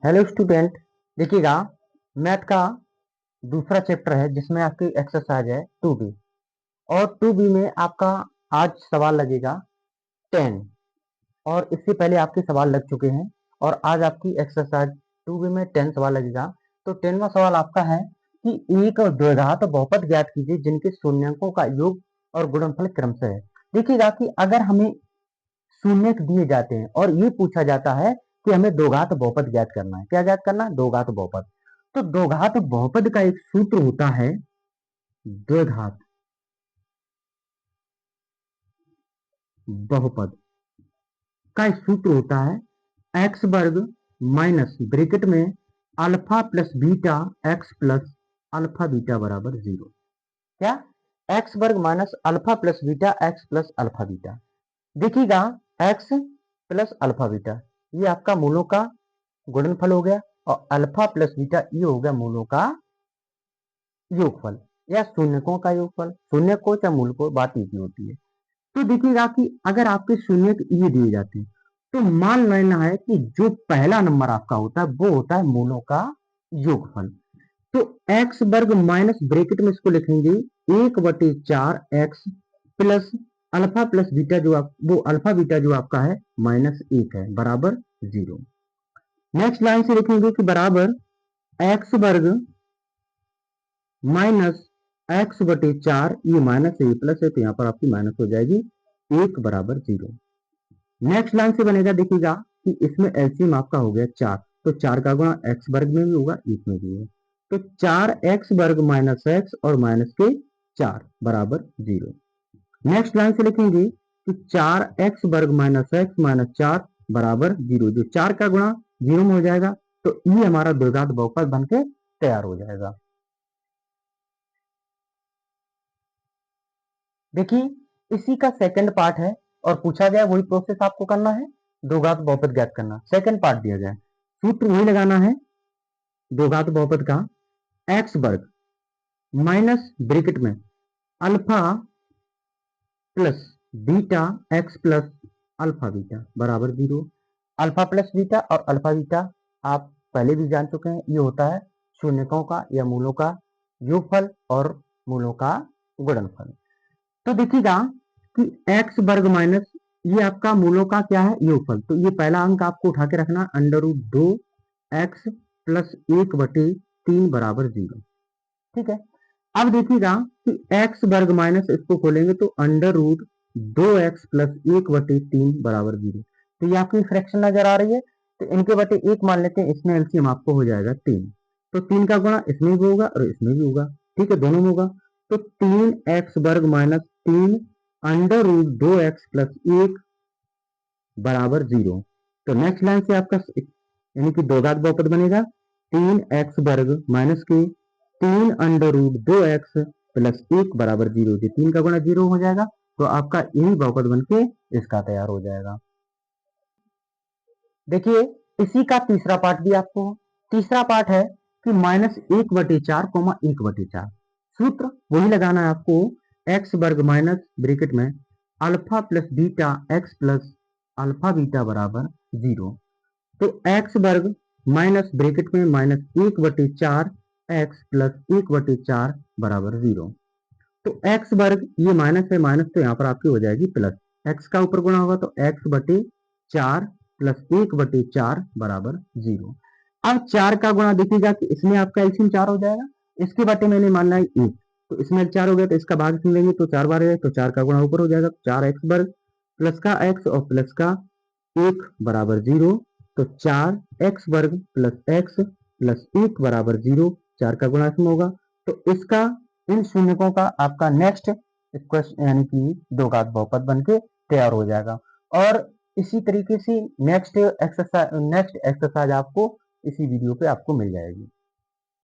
Hello student, देखिएगा math का दूसरा चैप्टर है जिसमें आपकी एक्सरसाइज है 2B। और 2B में आपका आज सवाल लगेगा 10। और इससे पहले आपके सवाल लग चुके हैं और आज आपकी एक्सरसाइज 2B में 10 सवाल लगेगा। तो 10वां सवाल आपका है कि एक द्विघात बहुपद ज्ञात कीजिए जिनके शून्यकों का योग और गुणनफल क्रमशः है। देखिएगा कि अगर हमें शून्यक दिए जाते हैं और ये पूछा जाता है कि हमें दो घात बहुपद ज्ञात करना है। क्या ज्ञात करना है? दो घात बहुपद। तो दो घात बहुपद का एक सूत्र होता है द्विघात बहुपद का एक सूत्र होता है एक्स वर्ग माइनस ब्रैकेट में alpha plus beta x plus alpha beta बराबर 0। क्या? एक्स वर्ग minus alpha plus beta x plus alpha beta. देखिएगा एक्स प्लस अल्फा बीटा ये आपका मूलों का गुणनफल हो गया और अल्फा प्लस बीटा ये हो गया मूलों का योगफल या शून्यकों का योगफल। शून्य को या मूल को बात एक ही होती है। तो देखिएगा कि अगर आपके शून्य ये दिए जाते हैं तो मान लेना है कि जो पहला नंबर आपका होता है वो होता है मूलों का योगफल। तो एक्स वर्ग माइनस ब्रैकेट में इसको लिखेंगे 1/4 x plus alpha plus beta जो आप वो अल्फा बीटा जो आपका है -1 है बराबर 0। नेक्स्ट लाइन से लिखेंगे कि बराबर एक्स वर्ग माइनस x/4 ये माइनस है ये प्लस है तो यहाँ पर आपकी माइनस हो जाएगी 1 बराबर 0। नेक्स्ट लाइन से बनेगा देखिएगा कि इसमें एलसीएम आपका हो गया 4 तो 4 का गुणा एक्स वर्ग में भी होगा इसमें भी होगा तो 4x वर्ग माइनस एक्स और माइनस के 4 बराबर 0। नेक्स्ट लाइन से लिखेंगे कि 4x वर्ग माइनस एक्स माइनस 4 बराबर 0। जो 4 का गुणा 0 में हो जाएगा तो ये हमारा द्विघात बहुपद बन के तैयार हो जाएगा। देखिए इसी का सेकंड पार्ट है और पूछा गया वही प्रोसेस आपको करना है, दो घात बहुपद ज्ञात करना। सेकंड पार्ट दिया गया सूत्र वही लगाना है दो घात बहुपद का एक्स वर्ग माइनस ब्रैकेट में alpha plus beta x plus alpha beta बराबर 0। अल्फा प्लस बीटा और अल्फा बीटा आप पहले भी जान चुके हैं, ये होता है शून्यकों का या मूलों का योगफल और मूलों का गुणनफल। तो देखिएगा कि एक्स वर्ग माइनस ये आपका मूलों का क्या है योगफल। तो ये पहला अंक आपको उठा के रखना √2 एक्स प्लस 1/3 बराबर 0। ठीक है। अब देखिएगा कि एक्स वर्ग माइनस इसको खोलेंगे तो √2x प्लस 1/3 बराबर 0। तो ये आपकी फ्रैक्शन नजर आ रही है तो इनके बटे 1 मान लेते हैं, इसमें एलसीएम आपको हो जाएगा 3। तो 3 का गुणा इसमें भी होगा और इसमें भी होगा। ठीक है, दोनों में होगा तो 3x वर्ग माइनस 3 √2x प्लस 1 बराबर 0। तो नेक्स्ट लाइन से आपका यानी कि दो घात बहुपद बनेगा 3x वर्ग माइनस के 3 √2x प्लस 1 बराबर 0। जो 3 का गुणा 0 हो जाएगा तो आपका यही बहुपद बन के इसका तैयार हो जाएगा। देखिए इसी का तीसरा पार्ट भी आपको तीसरा पार्ट है कि -1/4 1/4 सूत्र वही लगाना है आपको एक्स वर्ग माइनस ब्रैकेट में alpha plus beta x plus alpha beta बराबर 0। तो एक्स वर्ग माइनस ब्रैकेट में -1/4 एक्स प्लस 1/4 बराबर 0। तो एक्स वर्ग ये माइनस है माइनस तो यहाँ पर आपकी हो जाएगी प्लस, एक्स का ऊपर गुणा होगा तो x/4 प्लस 1/4 बराबर 0। अब 4 का गुणा देखिएगा कि इसमें आपका एलसीएम 4 हो जाएगा, इसके बटे मैंने मानना है 1 तो इसमें 4 हो गया तो इसका भाग सुन लेंगे तो 4 बार है तो 4 का गुणा ऊपर हो जाएगा 4x वर्ग प्लस का x और प्लस का 1 बराबर 0। तो 4x वर्ग प्लस x प्लस 1 बराबर 0, 4 का गुणा इसमें होगा तो इसका इन शून्यकों का आपका नेक्स्ट इक्वेशन यानी कि दो घात बहुपद बन के तैयार हो जाएगा। और इसी तरीके से नेक्स्ट एक्सरसाइज आपको इसी वीडियो पे आपको मिल जाएगी।